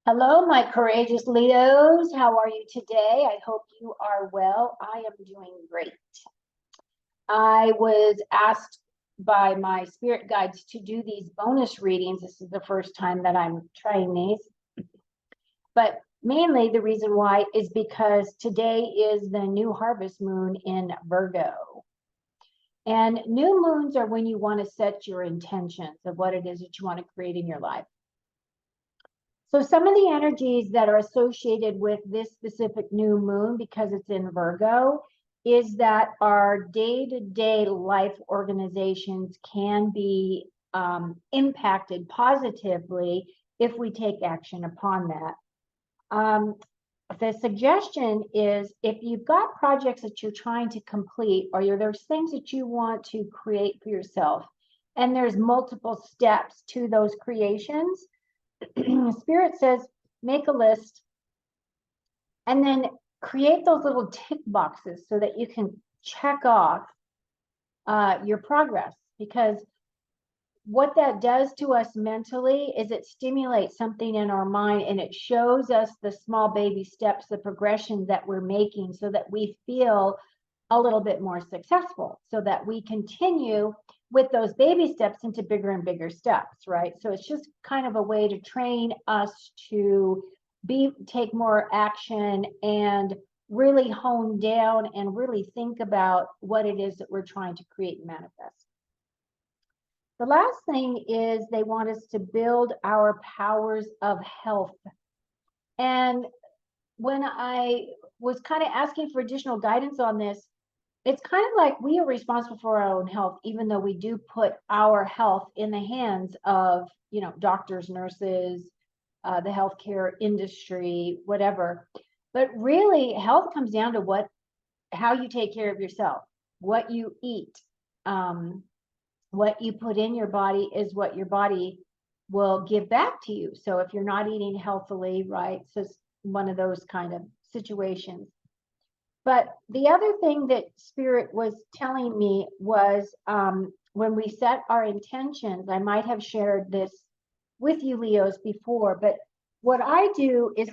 Hello, my courageous Leos. How are you today? I hope you are well. I am doing great. I was asked by my spirit guides to do these bonus readings. This is the first time that I'm trying these, but mainly the reason why is because today is the new harvest moon in Virgo. And new moons are when you want to set your intentions of what it is that you want to create in your life. So some of the energies that are associated with this specific new moon, because it's in Virgo, is that our day-to-day life organizations can be impacted positively if we take action upon that. The suggestion is if you've got projects that you're trying to complete, or there's things that you want to create for yourself, and there's multiple steps to those creations, Spirit says, make a list and then create those little tick boxes so that you can check off your progress. Because what that does to us mentally is it stimulates something in our mind and it shows us the small baby steps, the progression that we're making so that we feel a little bit more successful, so that we continue with those baby steps into bigger and bigger steps, right? So it's just kind of a way to train us to take more action and really hone down and really think about what it is that we're trying to create and manifest. The last thing is they want us to build our powers of health. And when I was kind of asking for additional guidance on this, it's kind of like we are responsible for our own health, even though we do put our health in the hands of, doctors, nurses, the healthcare industry, whatever. But really, health comes down to how you take care of yourself, what you eat, what you put in your body is what your body will give back to you. So if you're not eating healthily, right? So it's one of those kind of situations. But the other thing that Spirit was telling me was when we set our intentions, I might have shared this with you, Leos, before, but what I do is,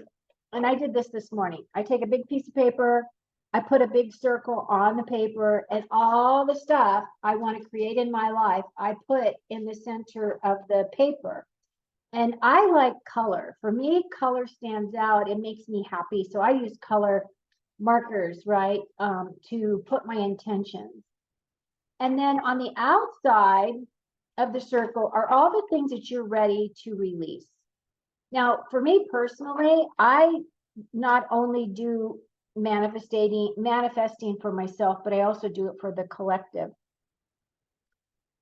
and I did this morning, I take a big piece of paper, I put a big circle on the paper, and all the stuff I want to create in my life, I put in the center of the paper. And I like color. For me, color stands out. It makes me happy. So I use color markers, right, to put my intentions. And then on the outside of the circle are all the things that you're ready to release. Now, for me personally, I not only do manifesting for myself, but I also do it for the collective.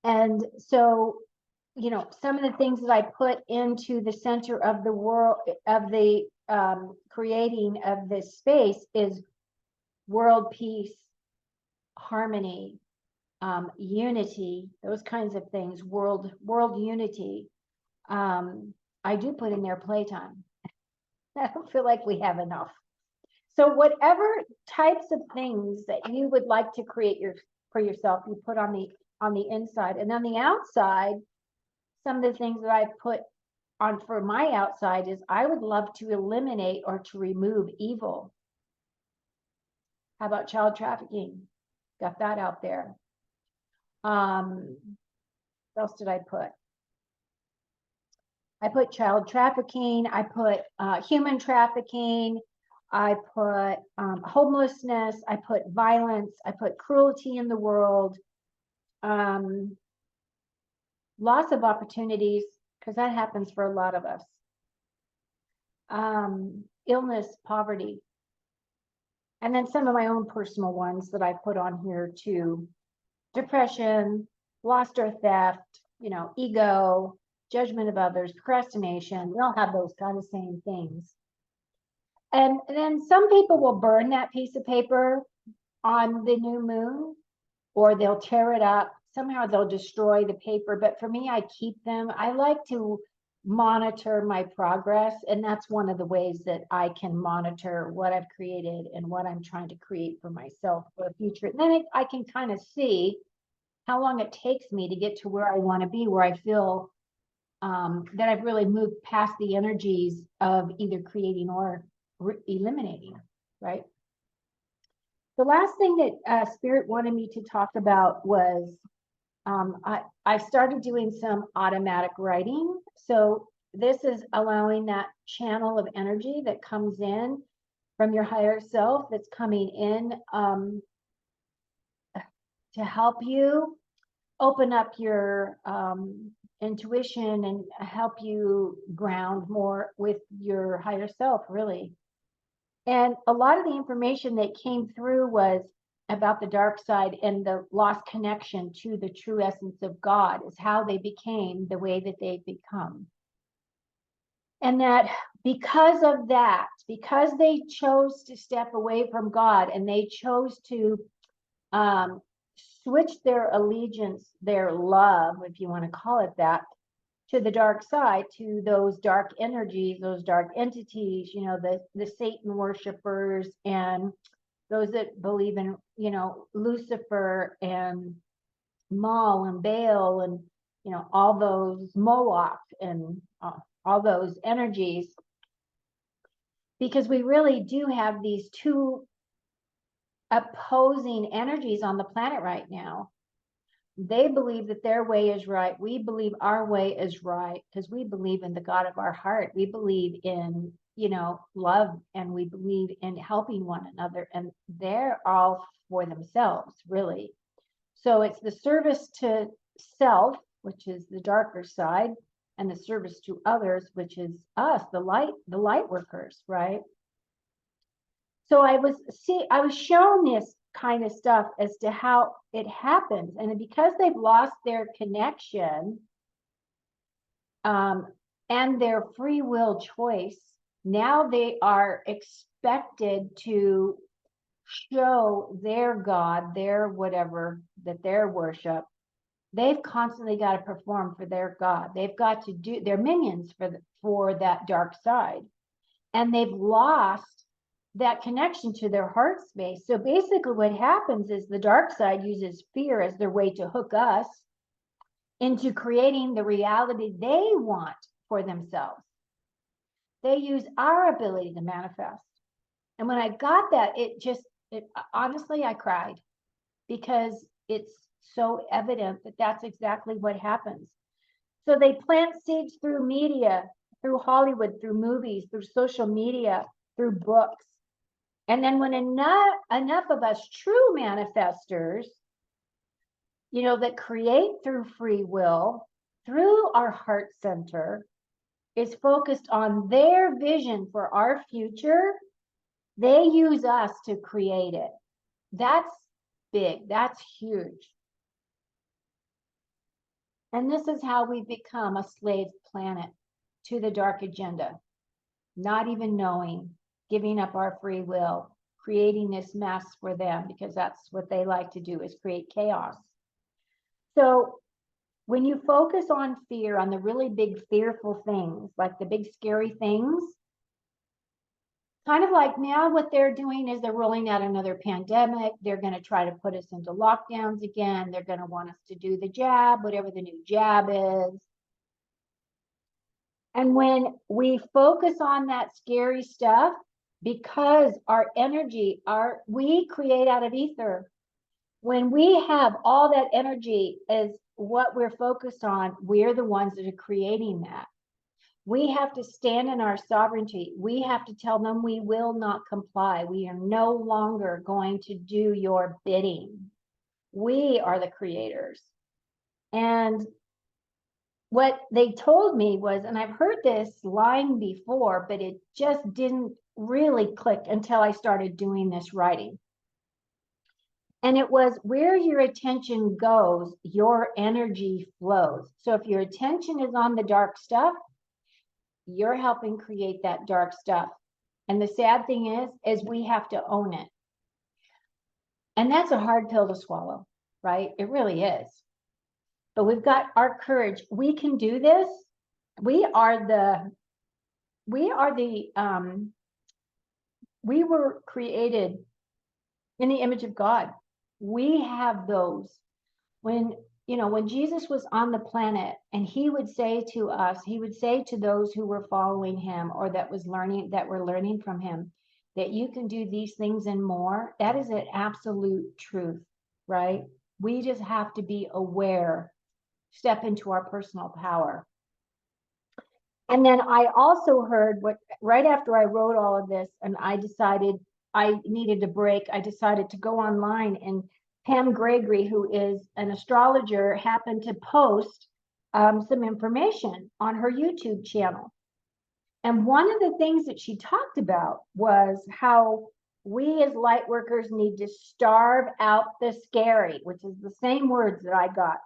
And so, some of the things that I put into the center of the world, of the creating of this space, is world peace, harmony, unity, those kinds of things, world unity. I do put in there playtime. I don't feel like we have enough. So whatever types of things that you would like to create for yourself, you put on the inside. And on the outside, some of the things that I've put on for my outside is I would love to eliminate or to remove evil. How about child trafficking? Got that out there. What else did I put? I put child trafficking. I put human trafficking. I put homelessness. I put violence. I put cruelty in the world. Loss of opportunities, because that happens for a lot of us. Illness, poverty. And then some of my own personal ones that I put on here too. Depression, lost or theft, ego, judgment of others, procrastination. We all have those kind of same things. And then some people will burn that piece of paper on the new moon, or they'll tear it up. Somehow they'll destroy the paper. But for me, I keep them. I like to monitor my progress. And that's one of the ways that I can monitor what I've created and what I'm trying to create for myself for the future. And then I can kind of see how long it takes me to get to where I want to be, where I feel that I've really moved past the energies of either creating or eliminating, right? The last thing that Spirit wanted me to talk about was I started doing some automatic writing. So this is allowing that channel of energy that comes in from your higher self that's coming in to help you open up your intuition and help you ground more with your higher self, really. And a lot of the information that came through was about the dark side and the lost connection to the true essence of God, is how they became the way that they've become. And that because of that, because they chose to step away from God and they chose to switch their allegiance, their love, if you want to call it that, to the dark side, to those dark energies, those dark entities, you know, the Satan worshipers and those that believe in, you know, Lucifer and Maul and Baal and, you know, all those Moloch and all those energies. Because we really do have these two opposing energies on the planet right now. They believe that their way is right. We believe our way is right because we believe in the God of our heart. We believe in, you know, love, and we believe in helping one another. And they're all for themselves, really. So it's the service to self, which is the darker side, and the service to others, which is us, the light workers, right? So I was shown this kind of stuff as to how it happens, and because they've lost their connection and their free will choice, now they are expected to show their God, their whatever that their worship. They've constantly got to perform for their God. They've got to do their minions for that dark side, and they've lost that connection to their heart space. So basically what happens is the dark side uses fear as their way to hook us into creating the reality they want for themselves. They use our ability to manifest. And when I got that, honestly, I cried, because it's so evident that that's exactly what happens. So they plant seeds through media, through Hollywood, through movies, through social media, through books. And then when enough of us true manifestors, you know, that create through free will, through our heart center, is focused on their vision for our future, they use us to create it. That's big. That's huge. And this is how we become a slave planet to the dark agenda, not even knowing, giving up our free will, creating this mess for them, because that's what they like to do, is create chaos. So when you focus on fear, on the really big fearful things, like the big scary things, kind of like now what they're doing is they're rolling out another pandemic. They're going to try to put us into lockdowns again. They're going to want us to do the jab, whatever the new jab is. And when we focus on that scary stuff, because our energy, we create out of ether. When we have all that energy as what we're focused on, we're the ones that are creating that. We have to stand in our sovereignty. We have to tell them we will not comply. We are no longer going to do your bidding. We are the creators. And what they told me was, and I've heard this line before, but it just didn't really click until I started doing this writing. And it was, where your attention goes, your energy flows. So if your attention is on the dark stuff, you're helping create that dark stuff. And the sad thing is we have to own it. And that's a hard pill to swallow, right? It really is. But we've got our courage. We can do this. We were created in the image of God. We have those. When when Jesus was on the planet and he would say to us, he would say to those who were following him or that were learning from him, that you can do these things and more. That is an absolute truth, right? We just have to be aware, step into our personal power. And then I also heard right after I wrote all of this and I decided I needed a break, I decided to go online, and Pam Gregory, who is an astrologer, happened to post some information on her YouTube channel. And one of the things that she talked about was how we as light workers need to starve out the scary, which is the same words that I got.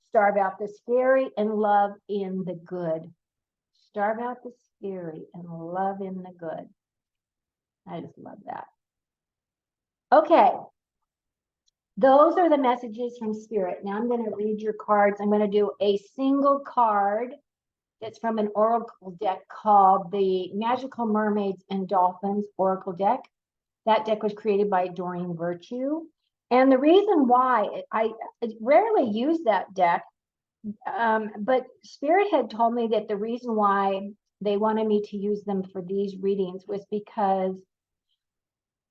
Starve out the scary and love in the good. Starve out the scary and love in the good. I just love that. Okay. Those are the messages from Spirit. Now I'm going to read your cards. I'm going to do a single card that's from an oracle deck called the Magical Mermaids and Dolphins Oracle deck. That deck was created by Doreen Virtue. And the reason why I rarely use that deck, but Spirit had told me that the reason why they wanted me to use them for these readings was because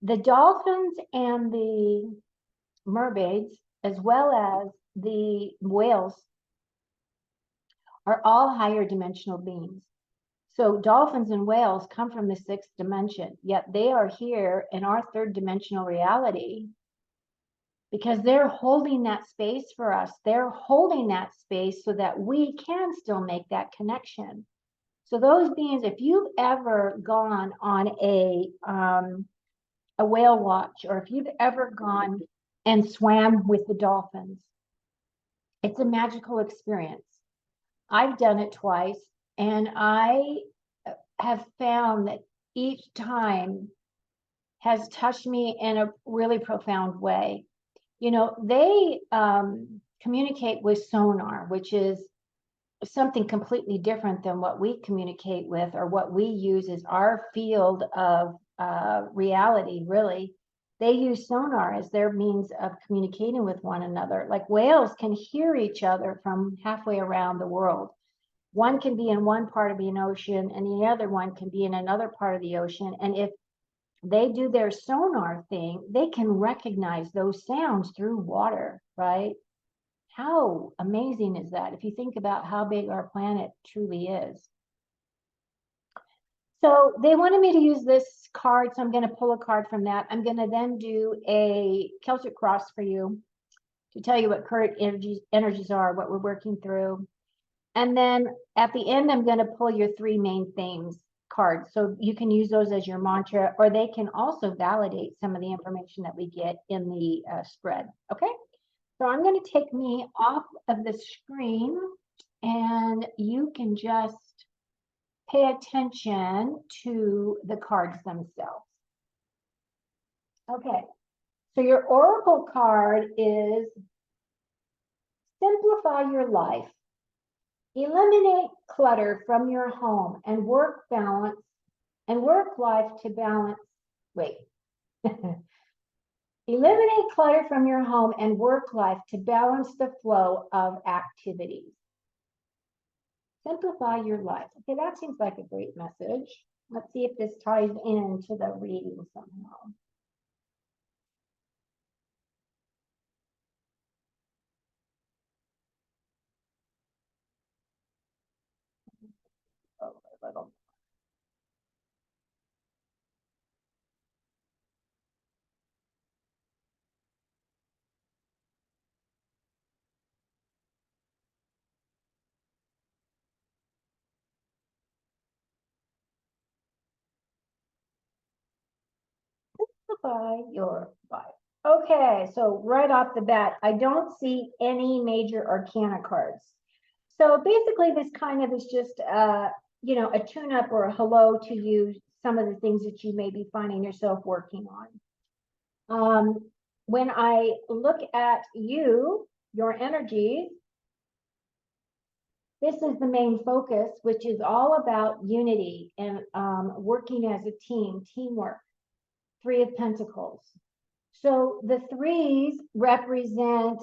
the dolphins and the mermaids, as well as the whales, are all higher dimensional beings. So dolphins and whales come from the sixth dimension, yet they are here in our third dimensional reality because they're holding that space for us. They're holding that space so that we can still make that connection. So those beings, if you've ever gone on a whale watch, or if you've ever gone and swam with the dolphins, it's a magical experience. I've done it twice, and I have found that each time has touched me in a really profound way. They communicate with sonar, which is something completely different than what we communicate with or what we use as our field of reality, really. They use sonar as their means of communicating with one another. Like whales can hear each other from halfway around the world. One can be in one part of the ocean and the other one can be in another part of the ocean. And if they do their sonar thing, they can recognize those sounds through water, right? How amazing is that if you think about how big our planet truly is? So they wanted me to use this card, so I'm going to pull a card from that. I'm going to then do a Celtic cross for you to tell you what current energies are, what we're working through. And then at the end, I'm going to pull your three main themes cards. So you can use those as your mantra, or they can also validate some of the information that we get in the spread. Okay. So I'm going to take me off of the screen and you can just pay attention to the cards themselves. Okay, so your oracle card is simplify your life. Eliminate clutter from your home and work life to balance. Wait. Eliminate clutter from your home and work life to balance the flow of activities. Simplify your life. Okay, that seems like a great message. Let's see if this ties into the reading somehow. Oh, a little. Simplify your life. Okay, so right off the bat, I don't see any major arcana cards. So basically, this kind of is just a tune-up or a hello to you, some of the things that you may be finding yourself working on. When I look at you, your energies, this is the main focus, which is all about unity and working as a team, teamwork. Three of Pentacles. So the threes represent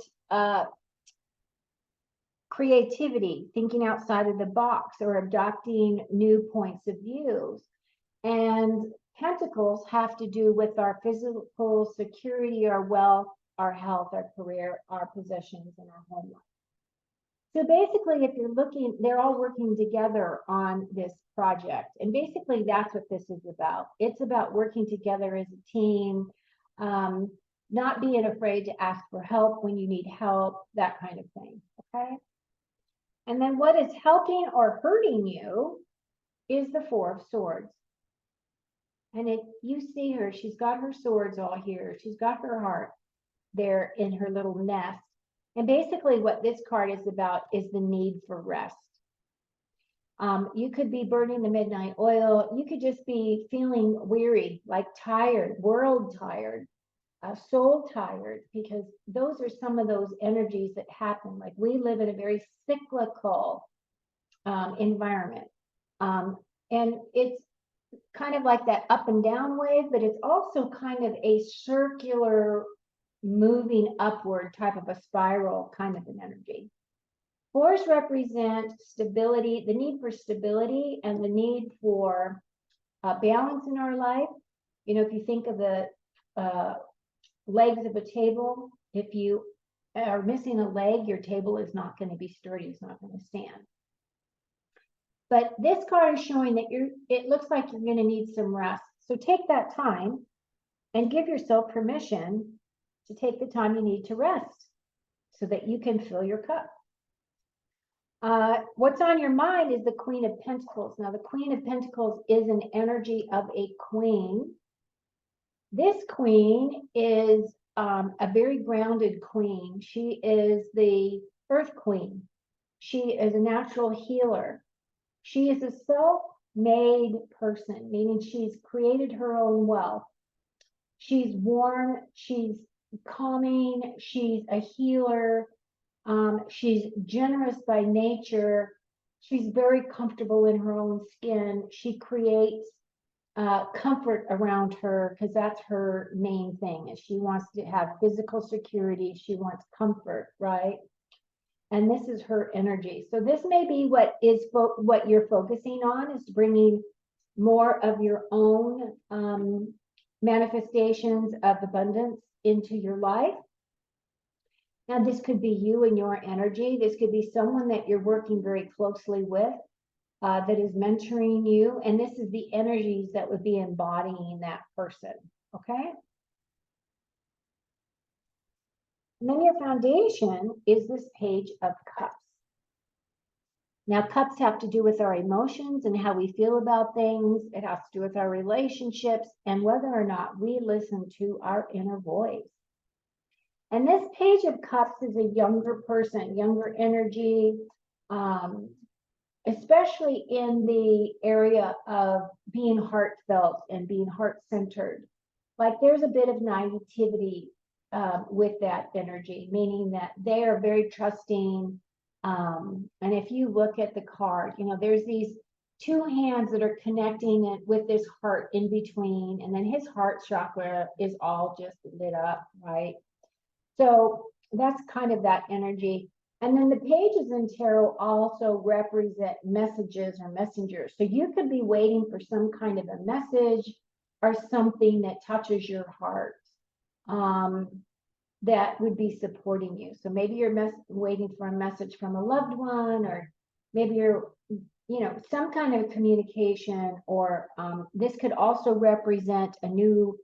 creativity, thinking outside of the box, or adopting new points of views. And pentacles have to do with our physical security, our wealth, our health, our career, our possessions, and our home life. So basically, if you're looking, they're all working together on this project. And basically, that's what this is about. It's about working together as a team, not being afraid to ask for help when you need help, that kind of thing, okay? And then what is helping or hurting you is the Four of Swords. And you see her, she's got her swords all here. She's got her heart there in her little nest. And basically what this card is about is the need for rest. You could be burning the midnight oil. You could just be feeling weary, like tired, world tired, soul tired, because those are some of those energies that happen. Like we live in a very cyclical environment. And it's kind of like that up and down wave, but it's also kind of a circular moving upward type of a spiral kind of an energy. Fours represent stability, the need for stability and the need for balance in our life. You know, if you think of the legs of a table, if you are missing a leg, your table is not going to be sturdy, it's not going to stand. But this card is showing that it looks like you're going to need some rest. So take that time and give yourself permission to take the time you need to rest so that you can fill your cup. What's on your mind is the Queen of Pentacles. Now, the Queen of Pentacles is an energy of a queen. This queen is a very grounded queen. She is the Earth Queen. She is a natural healer. She is a self-made person, meaning she's created her own wealth. She's warm, she's calming, she's a healer, she's generous by nature, she's very comfortable in her own skin. She creates comfort around her because that's her main thing. Is she wants to have physical security, she wants comfort, right? And this is her energy. So this may be what you're focusing on, is bringing more of your own manifestations of abundance into your life. Now, this could be you and your energy. This could be someone that you're working very closely with that is mentoring you. And this is the energies that would be embodying that person, okay? And then your foundation is this Page of Cups. Now, cups have to do with our emotions and how we feel about things. It has to do with our relationships and whether or not we listen to our inner voice. And this Page of Cups is a younger person, younger energy, especially in the area of being heartfelt and being heart-centered. Like there's a bit of naivety with that energy, meaning that they are very trusting. And if you look at the card, you know, there's these two hands that are connecting it with this heart in between, and then his heart chakra is all just lit up, right? So that's kind of that energy. And then the pages in tarot also represent messages or messengers. So you could be waiting for some kind of a message or something that touches your heart. That would be supporting you. So maybe you're waiting for a message from a loved one, or maybe you're, you know, some kind of communication, or this could also represent a new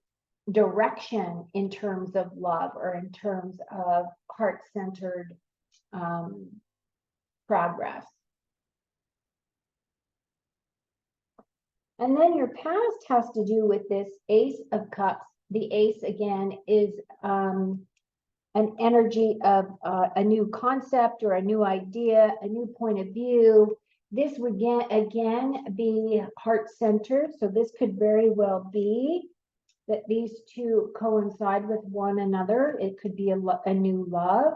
direction in terms of love or in terms of heart-centered progress. And then your past has to do with this Ace of Cups. The Ace, again, is an energy of a new concept or a new idea, a new point of view. This would again be heart-centered. So this could very well be that these two coincide with one another. It could be a new love.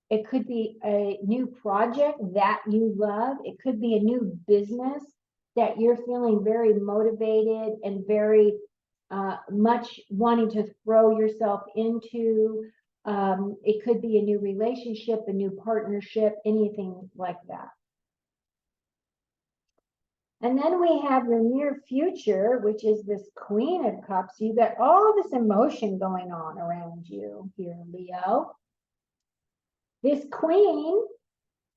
It could be a new project that you love. It could be a new business that you're feeling very motivated and very much wanting to throw yourself into. It could be a new relationship, a new partnership, anything like that. And then we have your near future, which is this Queen of Cups. You got all this emotion going on around you here, Leo. This Queen,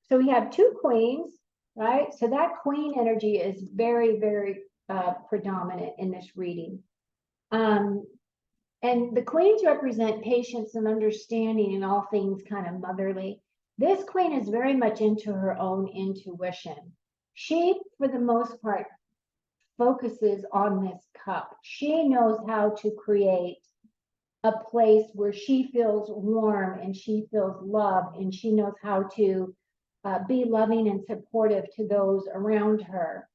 so we have two queens, right? So that Queen energy is very, very predominant in this reading. And the queens represent patience and understanding in all things kind of motherly. This queen is very much into her own intuition. She, for the most part, focuses on this cup. She knows how to create a place where she feels warm and she feels loved, and she knows how to be loving and supportive to those around her.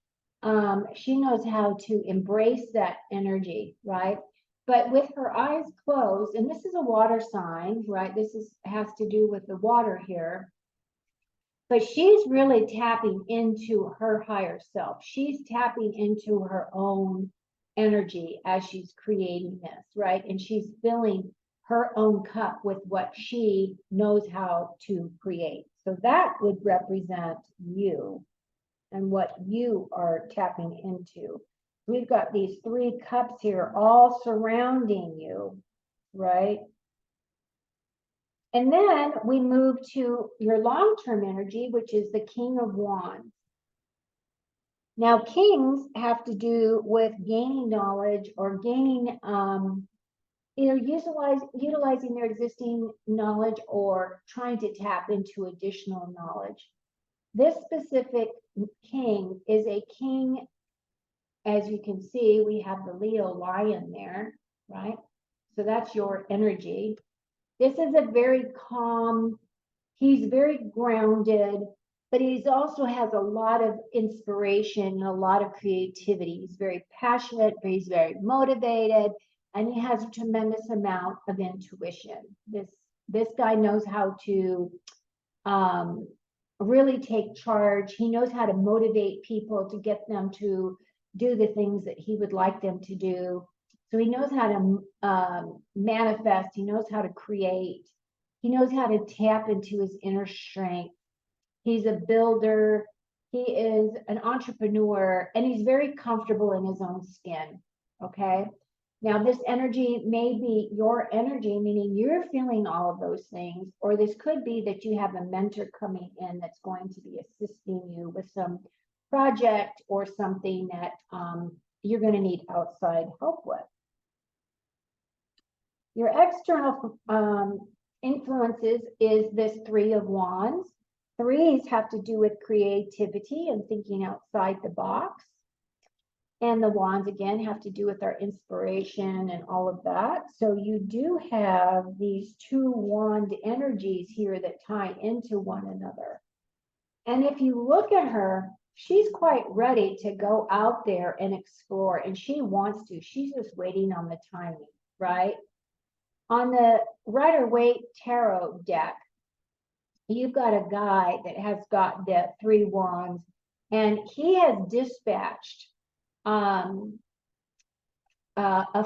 She knows how to embrace that energy, right? But with her eyes closed, and this is a water sign, right? Has to do with the water here. But she's really tapping into her higher self. She's tapping into her own energy as she's creating this, right? And she's filling her own cup with what she knows how to create. So that would represent you and what you are tapping into. We've got these three cups here all surrounding you, right? And then we move to your long-term energy, which is the King of Wands. Now, kings have to do with gaining knowledge or gaining, either utilizing their existing knowledge or trying to tap into additional knowledge. This specific king is a king, as you can see, we have the Leo lion there, right? So that's your energy. This is a very calm, he's very grounded, but he also has a lot of inspiration and a lot of creativity. He's very passionate, but he's very motivated, and he has a tremendous amount of intuition. This guy knows how to really take charge. He knows how to motivate people to get them to do the things that he would like them to do. So he knows how to manifest. He knows how to create. He knows how to tap into his inner strength. He's a builder. He is an entrepreneur, and he's very comfortable in his own skin. Okay. Now, this energy may be your energy, meaning you're feeling all of those things, or this could be that you have a mentor coming in that's going to be assisting you with some project or something that you're going to need outside help with. Your external influences is this Three of Wands. Threes have to do with creativity and thinking outside the box. And the wands, again, have to do with our inspiration and all of that. So you do have these two wand energies here that tie into one another. And if you look at her, she's quite ready to go out there and explore, and she wants to. She's just waiting on the timing, right? On the Rider-Waite Tarot deck, you've got a guy that has got the three wands, and he has dispatched a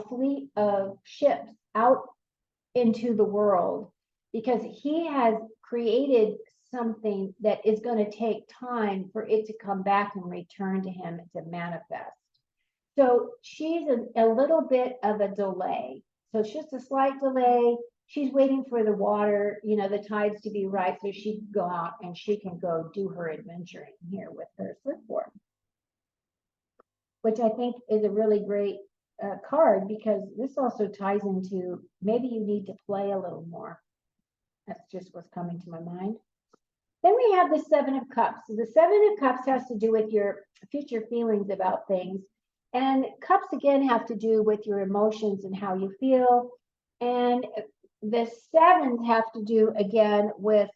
fleet of ships out into the world because he has created something that is going to take time for it to come back and return to him to manifest. So she's a little bit of a delay. So it's just a slight delay. She's waiting for the water, the tides to be right so she can go out and she can go do her adventuring here with her surfboard, which I think is a really great card, because this also ties into maybe you need to play a little more. That's just what's coming to my mind. Then we have the Seven of Cups. So the Seven of Cups has to do with your future feelings about things. And cups, again, have to do with your emotions and how you feel. And the sevens have to do, again, with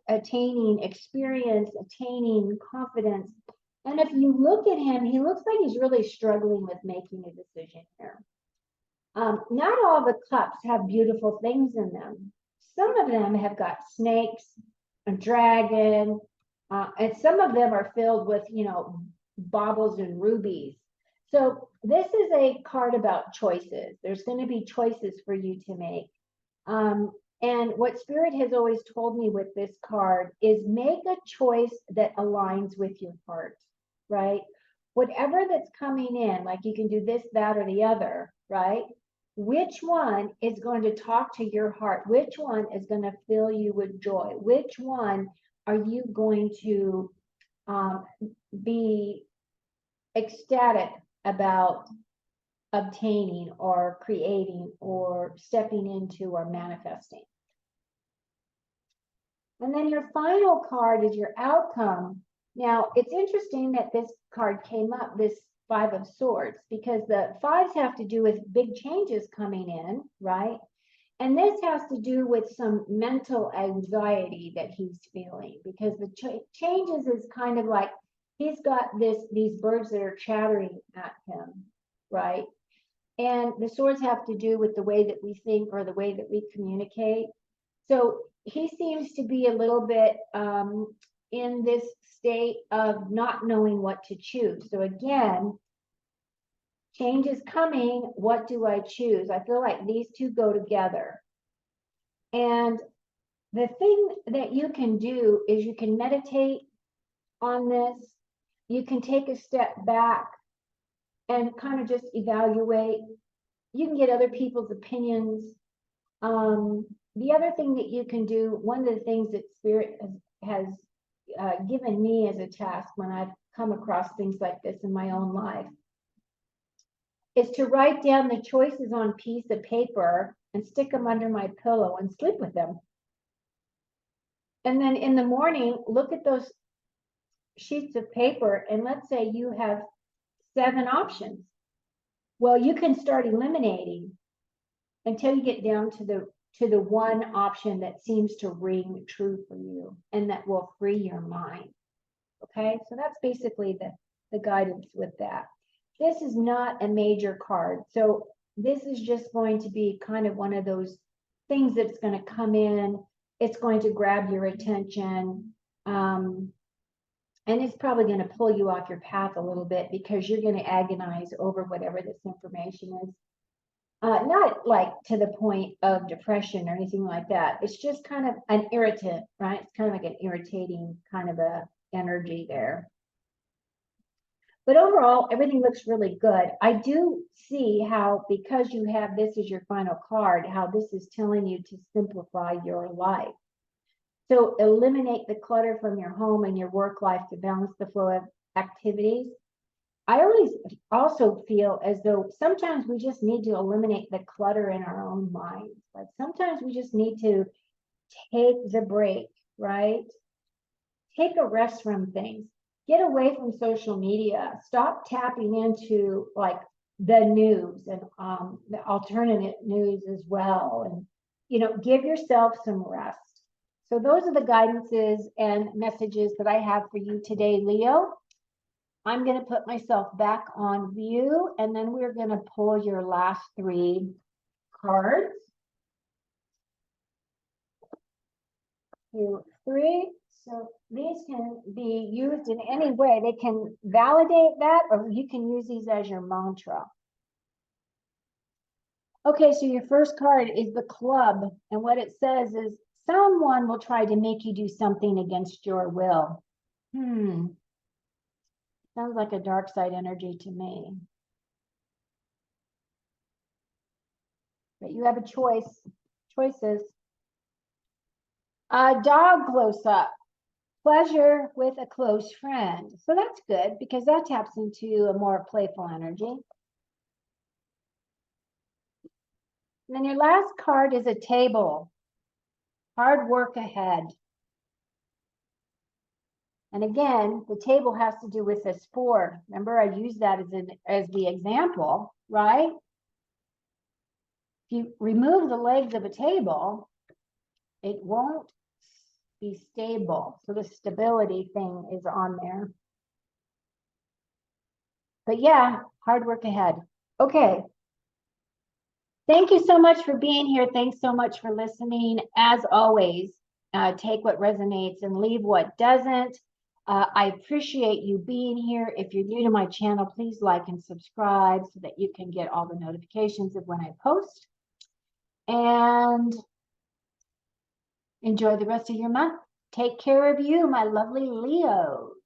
attaining experience, attaining confidence. And if you look at him, he looks like he's really struggling with making a decision here. Not all the cups have beautiful things in them. Some of them have got snakes, a dragon, and some of them are filled with, baubles and rubies. So this is a card about choices. There's going to be choices for you to make. And what Spirit has always told me with this card is make a choice that aligns with your heart, right? Whatever that's coming in, like you can do this, that, or the other, right? Which one is going to talk to your heart? Which one is going to fill you with joy? Which one are you going to be ecstatic about obtaining or creating or stepping into or manifesting? And then your final card is your outcome. Now, it's interesting that this card came up, this Five of Swords, because the fives have to do with big changes coming in, right? And this has to do with some mental anxiety that he's feeling, because the changes is kind of like he's got these birds that are chattering at him, right? And the swords have to do with the way that we think or the way that we communicate. So he seems to be a little bit in this state of not knowing what to choose. So again, change is coming. What do I choose? I feel like these two go together. And the thing that you can do is you can meditate on this. You can take a step back and kind of just evaluate. You can get other people's opinions. The other thing that you can do, one of the things that Spirit has given me as a task when I've come across things like this in my own life, is to write down the choices on a piece of paper and stick them under my pillow and sleep with them. And then in the morning, look at those sheets of paper, and let's say you have 7 options. Well, you can start eliminating until you get down to the one option that seems to ring true for you and that will free your mind. Okay, so that's basically the guidance with that. This is not a major card, so this is just going to be kind of one of those things that's going to come in. It's going to grab your attention, and it's probably going to pull you off your path a little bit because you're going to agonize over whatever this information is. Not like to the point of depression or anything like that. It's just kind of an irritant, right? It's kind of like an irritating kind of a energy there. But overall, everything looks really good. I do see how, because you have this as your final card, how this is telling you to simplify your life. So eliminate the clutter from your home and your work life to balance the flow of activities. I always also feel as though sometimes we just need to eliminate the clutter in our own minds. Like sometimes we just need to take the break, right? Take a rest from things. Get away from social media. Stop tapping into like the news and the alternative news as well. And, you know, give yourself some rest. So those are the guidances and messages that I have for you today, Leo. I'm going to put myself back on view, and then we're going to pull your last 3 cards. 2, 3. So these can be used in any way. They can validate that, or you can use these as your mantra. Okay, so your first card is the Club, and what it says is someone will try to make you do something against your will. Sounds like a dark side energy to me. But you have a choice. Choices. Dog close up. Pleasure with a close friend. So that's good because that taps into a more playful energy. And then your last card is a table. Hard work ahead. And again, the table has to do with this 4. Remember, I used that as the example, right? If you remove the legs of a table, it won't be stable. So the stability thing is on there. But yeah, hard work ahead. Okay. Thank you so much for being here. Thanks so much for listening. As always, take what resonates and leave what doesn't. I appreciate you being here. If you're new to my channel, please like and subscribe so that you can get all the notifications of when I post. And Enjoy the rest of your month. Take care of you, my lovely Leos.